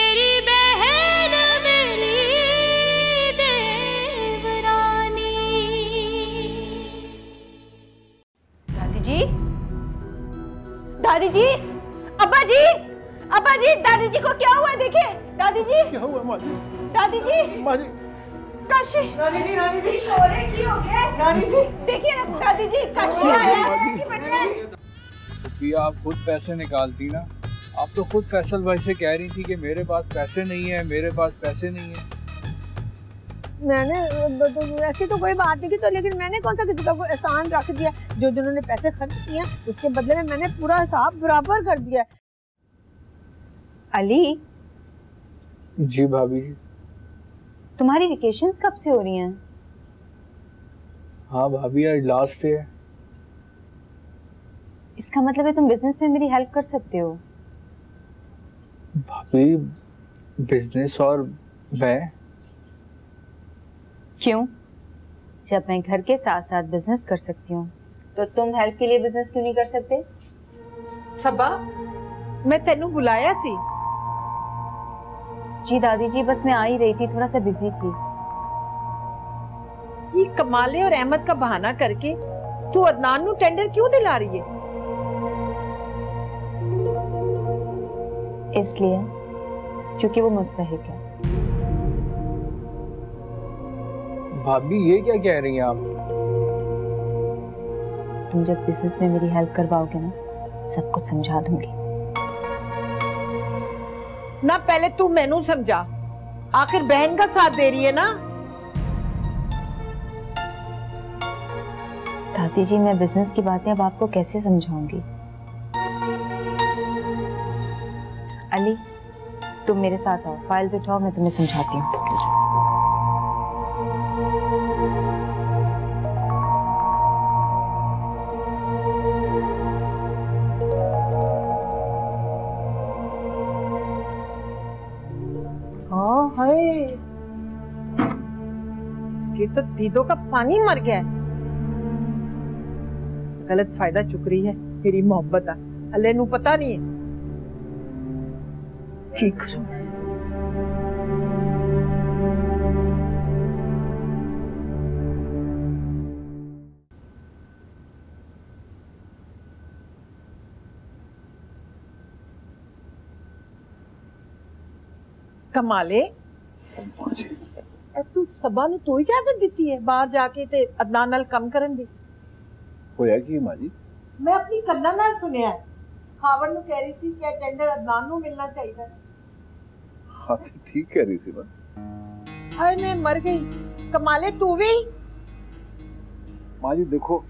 मेरी बहन मेरी देवरानी। दादी जी, दादी जी, अब्बा जी, अब्बा जी, दादी जी को क्या हुआ देखे? दादी जी क्या हुआ माँ जी? दादी जी, माँ जी, काशी, नानी जी शोरे की हो गए। नानी जी देखिए ना दादी जी, काशी आया है कि बढ़िया। भी आप खुद पैसे निकालती ना, आप तो खुद फैसल भाई से कह रही थी कि मेरे पास पैसे नहीं है, मेरे पास पैसे नहीं है। मैंने ऐसी तो कोई बात नहीं की, तो लेकिन मैंने कौन सा किसी का कोई एहसान रख दिया? जो जिन्होंने पैसे खर्च किए उसके बदले में मैंने पूरा हिसाब बराबर कर दिया। अली जी भाभी जी। तुम्हारी वेकेशंस कब से हो रही हैं? हाँ भाभी, आज लास्ट डे है। इसका मतलब है तुम बिजनेस में मेरी हेल्प कर सकते हो? भाभी बिजनेस और मैं? क्यों? जब मैं घर के साथ साथ बिजनेस कर सकती हूँ तो तुम हेल्प के लिए बिजनेस क्यों नहीं कर सकते? सबा, मैं तेनू बुलाया सी। जी दादी जी, बस मैं आ ही रही थी, थोड़ा सा बिजी थी। ये कमाले और अहमद का बहाना करके तू अदनान नू टेंडर क्यों दिला रही है? इसलिए क्योंकि वो मुस्तहिक है। भाभी ये क्या कह रही हैं आप? तुम जब बिजनेस में मेरी हेल्प करवाओगे ना, सब कुछ समझा दूंगी। ना पहले तू मैनू समझा, आखिर बहन का साथ दे रही है ना। दादी जी, मैं बिजनेस की बातें अब आपको कैसे समझाऊंगी? अली, तुम मेरे साथ आओ, फाइल्स उठाओ, मैं तुम्हें समझाती हूँ। इसके तो दीदों का पानी मर गया है। गलत फायदा चुक रही है मेरी मोहब्बत का। अल्लाह नू पता नहीं है। ठीक करूं। कमाले, तू सबा नू तो इजाजत दी है बाहर जाके ते अदनान नाल कम करन दी? होया की माँ जी? मैं अपनी कन्ना नाल सुनिया। खावन नू कह रही थी कि टेंडर अदनान नू मिलना चाहिए। हाँ ठीक कह रही सी ना। हाय मैं मर गई। कमाले तू भी? माँ जी देखो,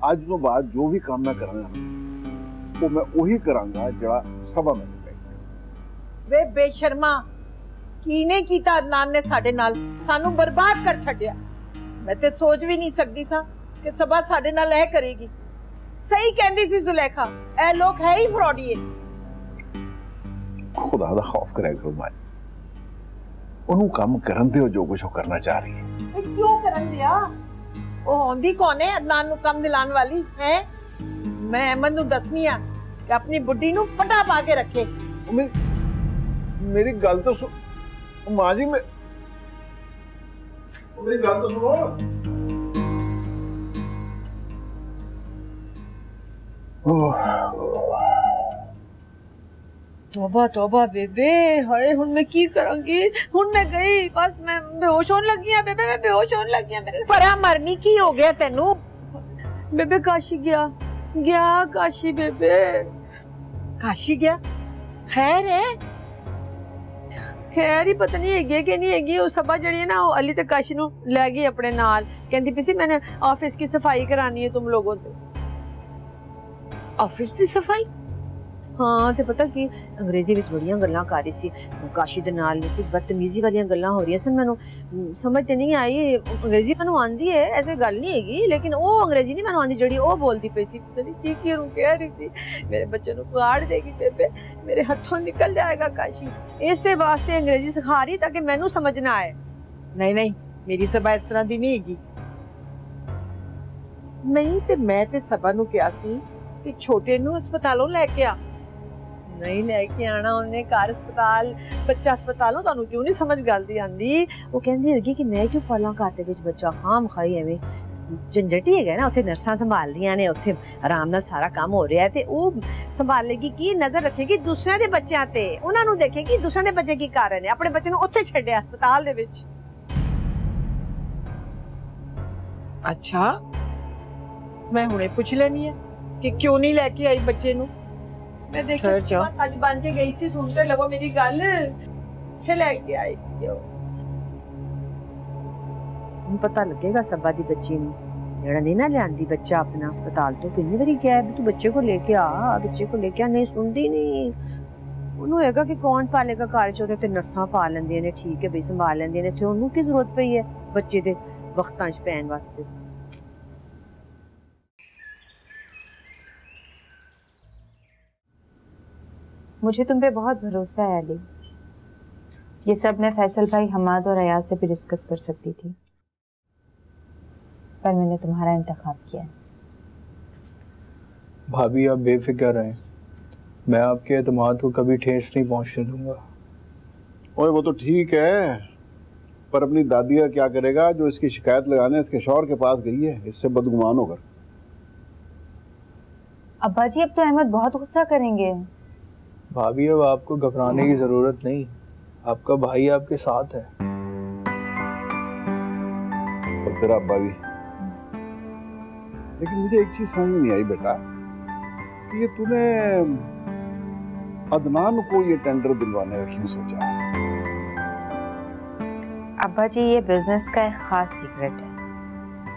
आज तो बाद जो भी काम मैं करना वो मैं वही करांगा जड़ा सभा में वे बेशर्मा, कीने कीता अदनान ने साडे नाल सानू बर्बाद कर छड्या। मैं ते सोच भी नहीं सकती था कि सबा साडे नाल ऐ करेगी। सही कहंदी सी जुलेखा, ऐ लोग है ही फ्रॉडी। खुदा दा खौफ करे करो मां जी, ओनू काम करन दियो जो कुछ वो करना चाह रही है। क्यों करन दिया? ओ होंदी कौन है अदनान नू कम दिलान वाली है? मैं अहमद नू दसनी आ कि अपनी बुड्ढी नू पटा पा के रखे। मेरी गल तो सुन मां जी, मेरी गल तो सुनो। तौबा तौबा बेबे, हाय हुन मैं की करांगी? हुन मैं गई, बस मैं बेहोश होने लगी हां बेबे, मैं बेहोश होने लगी हां। मेरे परा मरनी की हो गया तेनू? बेबे काशी गया काशी बेबे। काशी गया? खैर है? खैर ही पता नहीं है कि नहीं है। वो सबा जड़ी है ना, वो अली ते काशी नू ले गई अपने नाल। कहंदी पी सी मैंने ऑफिस की सफाई करानी है तुम लोगों से। ऑफिस की सफाई? हाँ ते पता की अंग्रेजी विच बड़ियां गल्लां कर रही सी काशी दे नाल, कुछ बदतमीजी वालियां गल्लां हो रही सन। मैनू समझ ते नहीं आई। अंग्रेजी मैनू आंदी है, ऐसे गल नहीं हैगी, लेकिन वो अंग्रेजी नहीं मैनू आंदी जड़ी वो बोलदी पई सी। पता नहीं की कह रही सी, मेरे बच्चे नू काट देगी बेबे, मेरे हाथों निकल जाएगा काशी। इसे वास्ते अंग्रेजी सिखा रही ताकि मैनू समझ ना आए। नहीं नहीं, मेरी सबा इस तरह दी नहीं हैगी। नहीं ते मैं ते सबा नू कहा सी कि छोटे नू अस्पतालों लेके आ। नहीं लेके आना उन्हें घर अस्पताल बच्चा अस्पतालों ਤੁਹਾਨੂੰ ਕਿਉਂ ਨਹੀਂ ਸਮਝ ਗੱਲ ਦੀ ਆਂਦੀ ਉਹ ਕਹਿੰਦੀ ਹੈਗੀ ਕਿ ਮੈਂ ਕਿਉਂ ਪਾਲਾਂ ਘਰ ਦੇ ਵਿੱਚ ਬੱਚਾ ਖਾਮ ਖਾਈ ਐਵੇਂ ਝੰਜਟ ਹੀ ਹੈਗਾ ਨਾ ਉੱਥੇ ਨਰਸਾਂ ਸੰਭਾਲ ਰਹੀਆਂ ਨੇ ਉੱਥੇ ਆਰਾਮ ਨਾਲ ਸਾਰਾ ਕੰਮ ਹੋ ਰਿਹਾ ਤੇ ਉਹ ਸੰਭਾਲੇਗੀ ਕੀ ਨਜ਼ਰ ਰੱਖੇਗੀ ਦੂਸਰਿਆਂ ਦੇ ਬੱਚਿਆਂ ਤੇ ਉਹਨਾਂ ਨੂੰ ਦੇਖੇਗੀ ਦੂਸਰਿਆਂ ਦੇ ਬੱਚੇ ਕੀ ਕਰ ਰਹੇ ਨੇ ਆਪਣੇ ਬੱਚੇ ਨੂੰ ਉੱਥੇ ਛੱਡਿਆ ਹਸਪਤਾਲ ਦੇ ਵਿੱਚ अच्छा मैं हुणे पूछ लेनी है कि क्यों नहीं लेके आई बच्चे नु मैं देखी बस आज बन के गई सी सुनते लगो मेरी गल थे लेके आई ਹੁਣ ਪਤਾ ਲੱਗੇਗਾ ਸਭਾ ਦੀ ਬੱਚੀ ਨੂੰ ਜਿਹੜਾ ਨਹੀਂ ਨਾ ਲਿਆਂਦੀ ਬੱਚਾ ਆਪਣਾ ਹਸਪਤਾਲ ਤੋਂ ਕਿੰਨੀ ਵਾਰੀ ਕਿਹਾ ਵੀ ਤੂੰ ਬੱਚੇ को लेके आ नहीं सुनती नहीं ਉਹਨੂੰ ਹੈਗਾ ਕਿ ਕੌਣ ਪਾਲੇਗਾ ਘਰ ਚ ਉਹਦੇ ਤੇ ਨਰਸਾਂ ਪਾ ਲੈਂਦੀਆਂ ਨੇ ਠੀਕ ਹੈ ਬਈ ਸੰਭਾਲ ਲੈਂਦੀਆਂ ਨੇ ਤੇ ਉਹਨੂੰ ਕੀ ਜ਼ਰੂਰਤ ਪਈ ਹੈ ਬੱਚੇ ਦੇ ਵਕਤਾਂ ਚ ਪੈਣ ਵਾਸਤੇ मुझे तुम पे बहुत भरोसा है अली। ये सब मैं फैसल भाई हमाद और अयाज से भी डिस्कस कर सकती थी, पर मैंने तुम्हारा इंतखाब किया। भाभी आप बेफिक्र रहें, मैं आपके एतमाद को कभी ठेस नहीं पहुंचने दूंगा। ओए वो तो ठीक है, पर अपनी दादी का क्या करेगा जो इसकी शिकायत लगाने इसके शौहर के पास गई है इससे बदगुमान होकर। अब्बा जी अब तो अहमद बहुत गुस्सा करेंगे। भाभी अब आपको घबराने की जरूरत नहीं, आपका भाई आपके साथ है। और तेरा अब्बा भी। लेकिन मुझे एक चीज समझ नहीं आई बेटा, कि ये तूने अदनान को ये टेंडर दिलवाने का क्यों सोचा? अब्बा जी ये बिजनेस का एक खास सीक्रेट है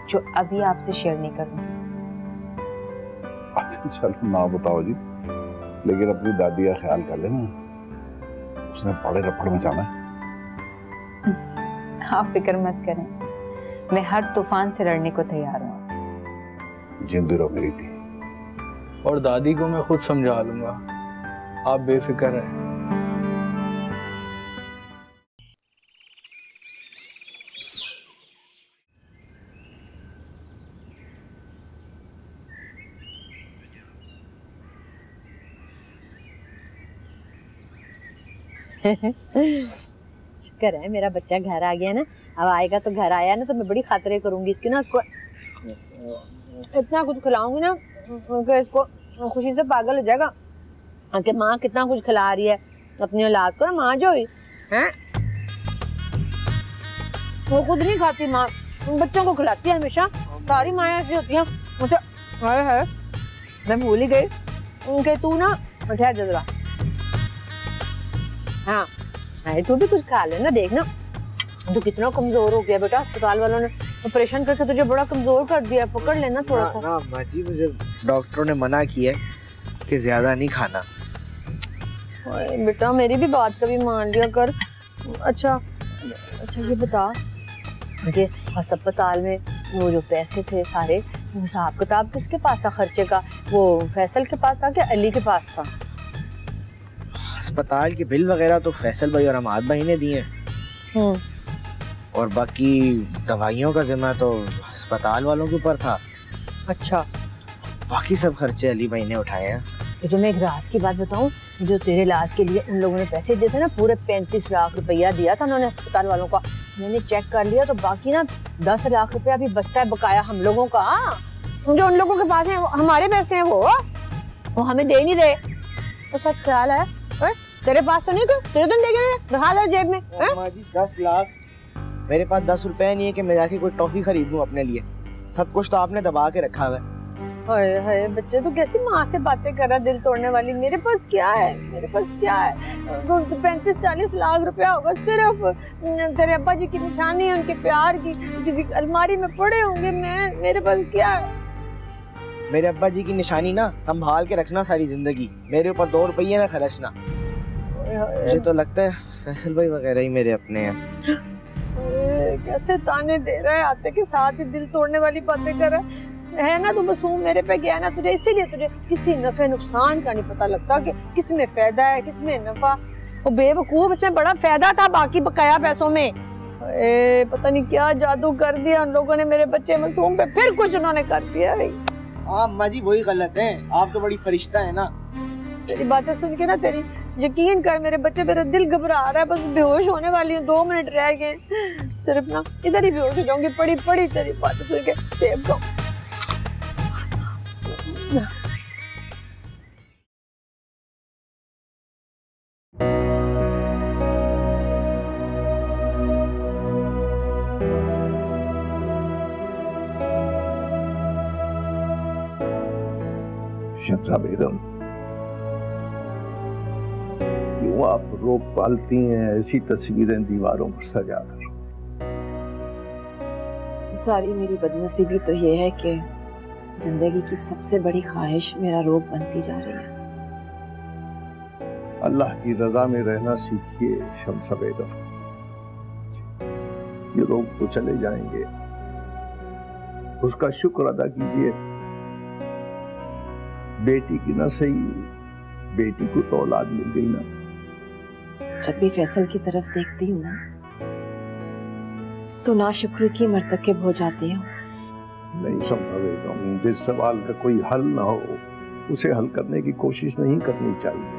जो अभी आपसे शेयर नहीं करूंगी। अच्छा चलो ना बताओ जी, लेकिन अपनी दादी का ख्याल कर लेना, उसने बड़े रफड़ मचाना है। आप फिक्र मत करें, मैं हर तूफान से लड़ने को तैयार हूँ। जिंदी रहो मेरी थी। और दादी को मैं खुद समझा लूंगा, आप बेफिक्र रहें। शुक्र है मेरा बच्चा घर आ गया ना, अब आएगा तो घर आया ना तो मैं बड़ी खातरे करूंगी इसकी ना, उसको इतना कुछ खिलाऊंगी ना कि इसको खुशी से पागल हो जाएगा कि माँ कितना कुछ खिला रही है अपनी औलाद को। माँ जो हुई है वो खुद नहीं खाती, माँ बच्चों को खिलाती है हमेशा। सारी माँ ऐसी होती हैं। मुझे है मैं भूल ही गई कि तू ना ठहर जा जरा। हाँ अरे तू भी कुछ खा लेना, देखना तू कितना कमजोर हो गया बेटा, अस्पताल वालों ने ऑपरेशन करके तुझे बड़ा कमजोर कर दिया, पकड़ लेना थोड़ा सा। ना अम्मा जी, मुझे डॉक्टरों ने मना किया है कि ज्यादा नहीं खाना। बेटा मेरी भी बात कभी मान लिया कर। अच्छा ये बता कि अस्पताल में वो जो पैसे थे सारे, वो हिसाब किताब किसके पास था खर्चे का? वो फैसल के पास था कि अली के पास था? अस्पताल के बिल वगैरह तो फैसल भाई और हमाद भाई ने दिए, और बाकी दवाइयों का जिम्मा तो अस्पताल वालों के ऊपर था। अच्छा, बाकी सब खर्चे अली भाई ने उठाए हैं। जो मैं एक राज की बात बताऊं, जो तेरे इलाज के लिए उन लोगों ने पैसे दिए थे ना, पूरे 35 लाख रुपया दिया था उन्होंने अस्पताल वालों का। मैंने चेक कर लिया तो बाकी ना 10 लाख रुपया अभी बचता है बकाया हम लोगों का। जो उन लोगों के पास है हमारे पैसे हैं, वो हमें दे नहीं रहे। तो सच ख्याल है तेरे पास तो नहीं, तेरे तो देंगे दिखा दे जेब में। अम्मा जी 10 लाख, मेरे पास 10 रुपए नहीं है कि मैं जाके कोई टॉफी खरीद लूं अपने लिए। सब कुछ तो आपने दबा के रखा हुआ है। हाय हाय बच्चे, तू कैसी माँ से बातें कर रहा, दिल तोड़ने वाली। मेरे पास क्या है, मेरे पास क्या है? 35-40 लाख रुपया होगा सिर्फ। तेरे अब्बा जी की निशानी है उनके प्यार की, किसी अलमारी में पड़े होंगे। मेरे पास क्या है? मेरे अब्बा जी की निशानी ना संभाल के रखना सारी जिंदगी, मेरे ऊपर 2 रुपये ना खर्चना। मुझे तो लगता है फैसल भाई वगैरह ही मेरे अपने हैं। कैसे ताने दे रहा है, आते के साथ ही दिल तोड़ने वाली बातें कर रहा है ना। तू मासूम मेरे पे गया ना तुझे, इसीलिए तुझे किसी नफे नुकसान का नहीं पता लगता कि किस में फायदा है किस में नफा। वो बेवकूफ, इसमें बड़ा फायदा था बाकी बकाया पैसों में। पता नहीं क्या जादू कर दिया उन लोगों ने मेरे बच्चे मासूम पे, फिर कुछ उन्होंने कर दिया। अम्मा जी वही गलत है, आप तो बड़ी फरिश्ता है ना। तेरी बातें सुन के ना, तेरी यकीन कर मेरे बच्चे, मेरा दिल घबरा रहा है, बस बेहोश होने वाली हूँ, 2 मिनट रह गए, सिर्फ ना इधर ही बेहोश हो जाऊंगी। पड़ी पड़ी तेरी बातें सुन के सेब दो। शमसा बेगम, क्यों आप रोक पालती हैं ऐसी तस्वीरें दीवारों पर सजाकर? सारी मेरी बदनसीबी तो ये है कि जिंदगी की सबसे बड़ी ख्वाहिश मेरा रोग बनती जा रही है। अल्लाह की रजा में रहना सीखिए शमसा बेगम। ये लोग तो चले जाएंगे, उसका शुक्र अदा कीजिए। बेटी की ना सही, बेटी को तो औलाद मिल गई ना। जब भी फैसल की तरफ देखती हूँ ना, तो नाशुक्र की मर्तकब हो जाती हूँ। नहीं समझा बेगम, जिस सवाल का कोई हल ना हो उसे हल करने की कोशिश नहीं करनी चाहिए।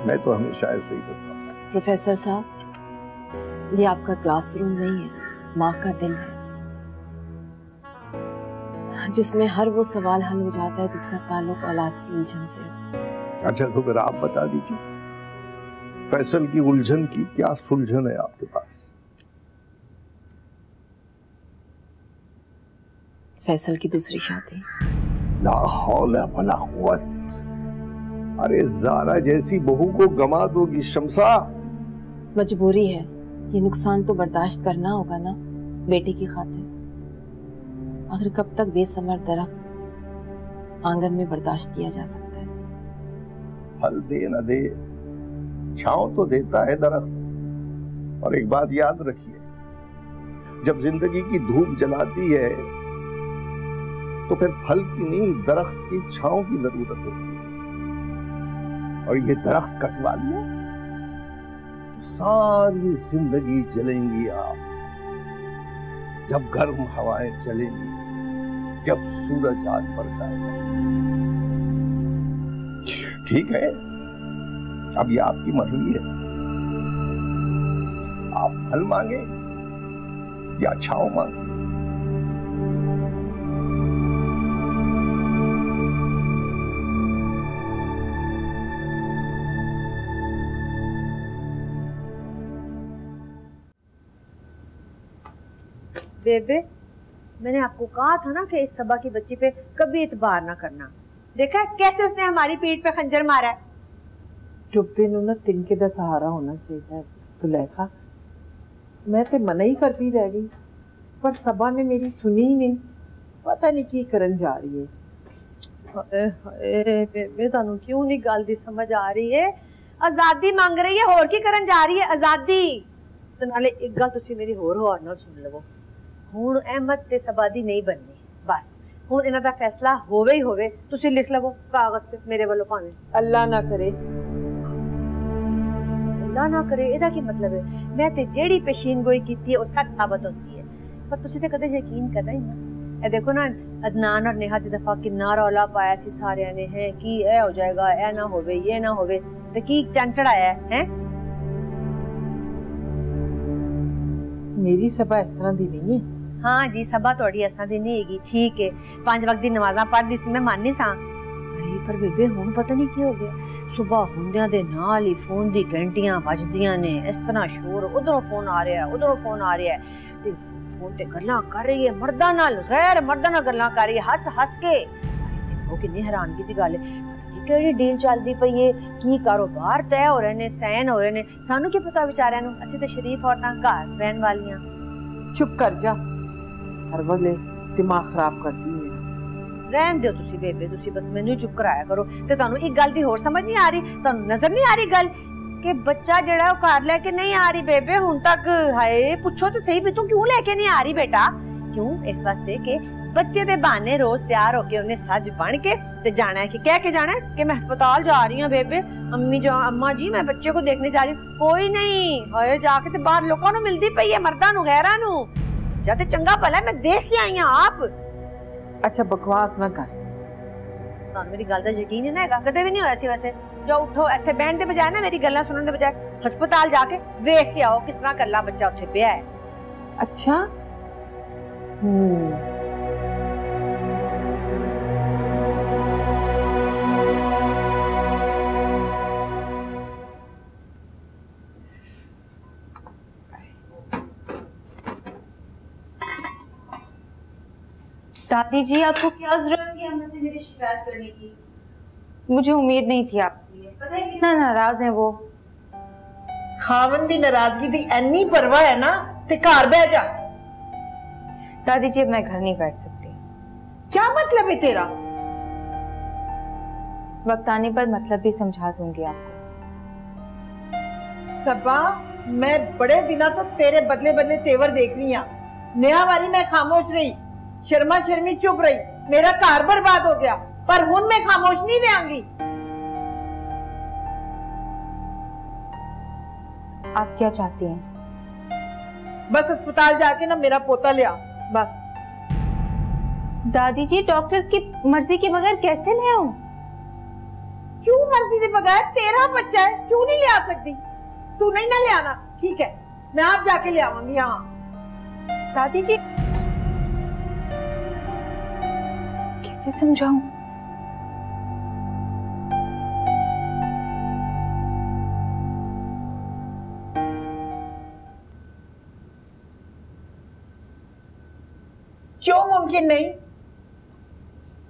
मैं तो हमेशा ऐसे ही करता हूँ। प्रोफेसर साहब, ये आपका क्लासरूम नहीं है, माँ का दिल है, जिसमें हर वो सवाल हल हो जाता है जिसका ताल्लुक औलाद की उलझन से। अच्छा तो फिर आप बता दीजिए, फैसल की उलझन की क्या सुलझन है आपके पास? फैसल की दूसरी शादी। ला हौला वला कुव्वत। अरे ज़ारा जैसी बहू को गमा दोगी शमसा? मजबूरी है, ये नुकसान तो बर्दाश्त करना होगा ना बेटी की खातिर। आखिर कब तक बेसमर दरख्त आंगन में बर्दाश्त किया जा सकता है? फल दे न दे, छांव तो देता है दरख्त। और एक बात याद रखिए, जब जिंदगी की धूप जलाती है तो फिर फल की नहीं, दरख्त की छांव की जरूरत होती है। और ये दरख्त कटवा दिया तो सारी जिंदगी जलेंगी आप। जब गर्म हवाएं चलेंगी, जब सूरज आज बरसाएगा। ठीक है, अब ये आपकी मर्जी है, आप फल मांगे या छांव मांगे। बेबे, मैंने आपको कहा था ना कि इस सबा की बच्ची पे कभी इतबार ना करना। देखा है कैसे उसने हमारी पीठ पे खंजर मारा है। चुपते नु ना तिनके दा सहारा होना चाहिए सुलेखा। मैं तो मना ही करती रह गई, पर सबा ने मेरी सुनी ही नहीं। पता नहीं की करन जा रही है। बेबे तानू क्यों नहीं गल दी समझ आ रही है? आजादी मांग रही है, होर की करन जा रही है? आजादी ते नाले एक गल तुसी मेरी होर ना सुन लवो। हुण अहमद ते सबा दी नहीं बननी, बस हुण इन्हां दा फैसला होवे ही होवे। तुसी लिख लवो कागज ते मेरे वालों भावें। अल्लाह ना करे, अल्लाह ना करे एदा की मतलब है? मैं ते जेड़ी पेशीनगोई कीती है वो सच साबित होती है, पर तुसी ते कदे यकीन करना ही ना। ए देखो ना, अदनान और नेहा दी दफा किन्ना रौला पाया सी सारियां ने, है कि ए हो जाएगा, ए ना होवे, ये ना होवे, ते की चंद चढ़ाया है? मेरी सबा इस तरह दी नहीं है। हाँ जी, सबा थोड़ी इस तरह दी नहीं हैगी, ठीक है। 5 वक्त दी नमाज़ां पढ़दी सी, मैं माननी सा। पर बेबे हुण पता नहीं की हो गया, सुबह हुंदियां दे नाल ही फोन दी घंटियां बजदियां ने, इस तरह शोर, उधरों फोन आ रहा है, उधरों फोन आ रहा है, ते फोन ते गल्लां कर रही है मर्दां नाल, गैर मर्दां नाल गल्लां कर रही है, हस हस के। देखो कितनी हैरानगी दी गल है, केड़ी डील चलदी पई है, की कारोबार तय हो रहे ने, सैन हो रहे ने, सानू की पता बेचारियां नू? असि ते शरीफ औरतां घर रहन वालियां। चुप कर जा, हर वले दिमाग खराब करती है। रहन दियो तुसी बेबे, तुसी बस मैनू चुप कराया करो। ते तानू एक गल दी होर समझ नहीं आ रही, तानू नजर नहीं आ रही गल कि बच्चा जेड़ा ओ घर लेके नहीं आ रही बेबे हुण तक? हाय पूछो तो सही भी, तू क्यों लेके नहीं आ रही बेटा? क्यों? इस वास्ते के बच्चे दे बहाने रोज तैयार होके उन्हें सज बन के ते जाना है, कि कह के जाना है कि मैं अस्पताल जा रही हूं बेबे, अम्मा जी मैं बच्चे को देखने जा रही हूं। कोई नहीं, हाय जाके ते बाहर लोकां नू मिलदी पई है, मर्दां नू, गैरां नू। जाते चंगा भला मैं देख के आई हां आप। अच्छा बकवास ना कर। तानू मेरी गल दा यकीन है ना? कदे भी नहीं होया सी वैसे। जो उठो इत्थे बैठने दे बजाय ना मेरी गल्लां सुनने दे बजाय हस्पताल जाके वेख के आओ किस तरह कल्ला बच्चा उत्थे पिया है। अच्छा दादी जी, आपको क्या जरूरत थी हमसे मेरी शिकायत करने की? मुझे उम्मीद नहीं थी आपके लिए। पता है कितना नाराज है वो। खावन दी नाराजगी दी एनी परवाह है ना ते घर बैठ जा। दादी जी, अब मैं घर नहीं बैठ सकती। क्या मतलब है तेरा? वक्त आने पर मतलब भी समझा दूंगी आपको। सबा, मैं बड़े दिनों तो तेरे बदले बदले तेवर देख रही हूं। नया वारी मैं खामोश रही, शर्मा शर्मी चुप रही, मेरा घर बर्बाद हो गया, पर हुन मैं खामोश नहीं रहांगी। आप क्या चाहती हैं? बस अस्पताल जाके ना मेरा पोता ले आ, बस। दादी जी, डॉक्टर्स की मर्जी के बगैर कैसे ले आऊं? क्यों मर्जी के बगैर? तेरा बच्चा है, क्यों नहीं ले आ सकती? तू नहीं ना ले आना, ठीक है, मैं आप जाके ले आऊंगी। हाँ दादी जी, कैसे समझाऊं? क्यों मुमकिन नहीं?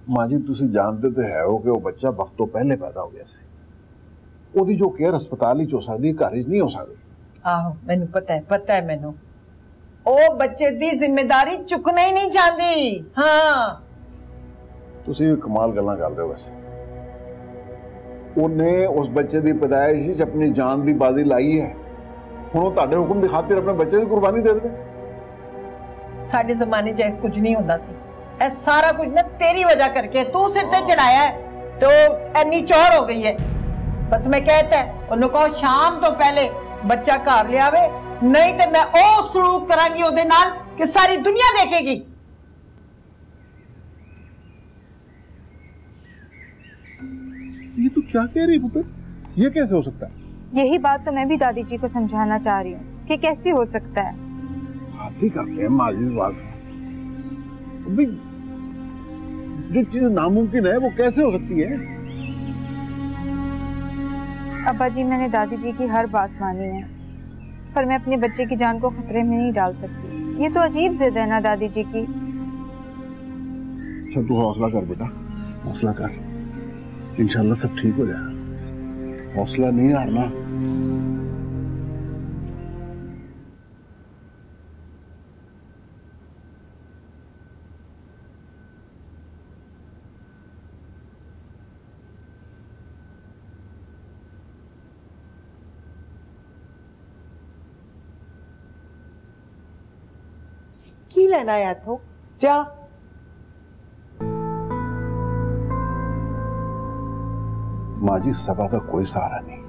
माँ जी तुसी जानते तो है हो कि वो बच्चा वक्त तो पहले पैदा हो गया सी। ओदी जो केयर अस्पताल ही हो सकती, घर च नहीं हो सकती। आहो, मैनू पता है मैनू। ओ बच्चे दी जिम्मेदारी चुकना ही नहीं चाहती। हाँ तुसी भी कमाल गल्लां करदे हो। वैसे उन्हें उस बच्चे की पैदाइश अपनी जान की बाजी लाई है, हुण तुहाडे हुक्म की खातिर अपने बच्चे की कुर्बानी दे दे। साडे जमाने च कुछ नहीं होता सी। ए सारा कुछ ना तेरी वजह करके तू सिर ते चढ़ाया है, तो एनी चौड़ हो गई है। बस मैं कहता है उन्हें कहो शाम तो पहले बच्चा घर ले आवे, नहीं तो मैं ओ सलूक करांगी ओदे नाल कि सारी दुनिया देखेगी। ये तू क्या कह रही पुत्र? ये कैसे हो सकता है? यही बात तो मैं भी दादी जी को समझाना चाह रही हूँ कि कैसे हो सकता है। हाथी करते हैं माजी बात। अभी जो चीज नामुमकिन है वो कैसे हो सकती है? अब्बा जी, मैंने दादी जी की हर बात मानी है, पर मैं अपने बच्चे की जान को खतरे में नहीं डाल सकती। ये तो अजीब जिद है ना दादी जी की। चल तू हौसला कर बेटा, हौसला कर, इंशाल्लाह सब ठीक हो जाएगा। हौसला नहीं हारना। की लेना आया तो जा। माँ जी सबा का कोई सहारा नहीं,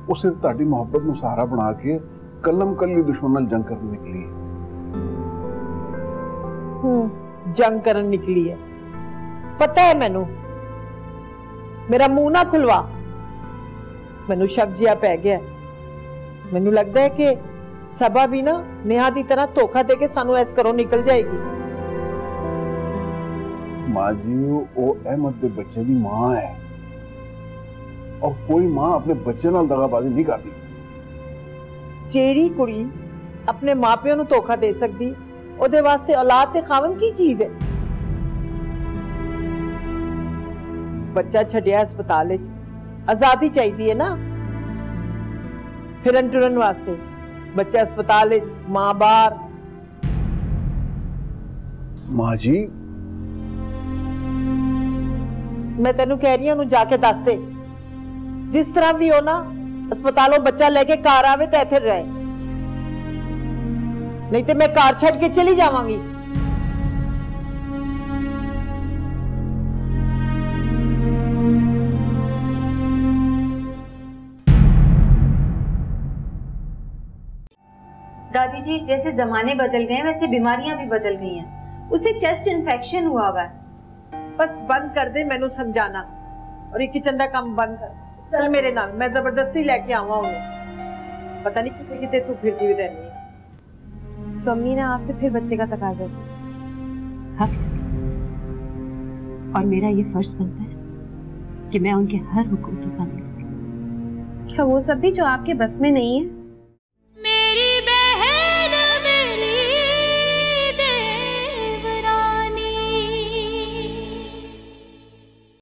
वो सिर्फ ताड़ी मोहब्बत में सहारा बना के कलम कली दुश्मन नाल जंग करने निकली। जंग करन निकली है, पता है मैनू। मेरा मुंह ना खुलवा, मैनू शक जिहा पै गया। मैनू लगता है कि सबा भी ना नेहा दी तरह धोखा दे के सानू ऐस घरों निकल जाएगी। माँ जी वो अहमद के बच्चे की मां है, और कोई मां अपने बच्चे नाल दगाबाजी नहीं करती। जेड़ी कुड़ी अपने मापियों नू धोखा दे सकती, ओदे वास्ते औलाद ते खावन की चीज है। बच्चा छड़िया अस्पताल विच, आजादी चाहिए है ना फिरन टुरन वास्ते। बच्चा अस्पताल विच, मां बाहर। माँ जी मैं तेनू कह रही हूं जाके दस दे, जिस तरह भी हो ना अस्पतालों बच्चा लेके कार आवे तो इथे रहे, नहीं तो मैं कार छड़ के चली जावांगी। दादी जी, जैसे जमाने बदल गए वैसे बीमारियां भी बदल गई हैं। उसे चेस्ट इन्फेक्शन हुआ है। बस बंद कर दे मैनू समझाना। और ये किचन दा काम बंद कर। चल मेरे नाल, मैं जबरदस्ती लेके आवा उन्हें। पता नहीं कितने कितने तू फिरती भी रहनी है। तो अम्मी ने आपसे फिर बच्चे का तकाजा किया। हक, और मेरा ये फर्ज बनता है कि मैं उनके हर हुक्म की तामील करूं। क्या वो सब भी जो आपके बस में नहीं है?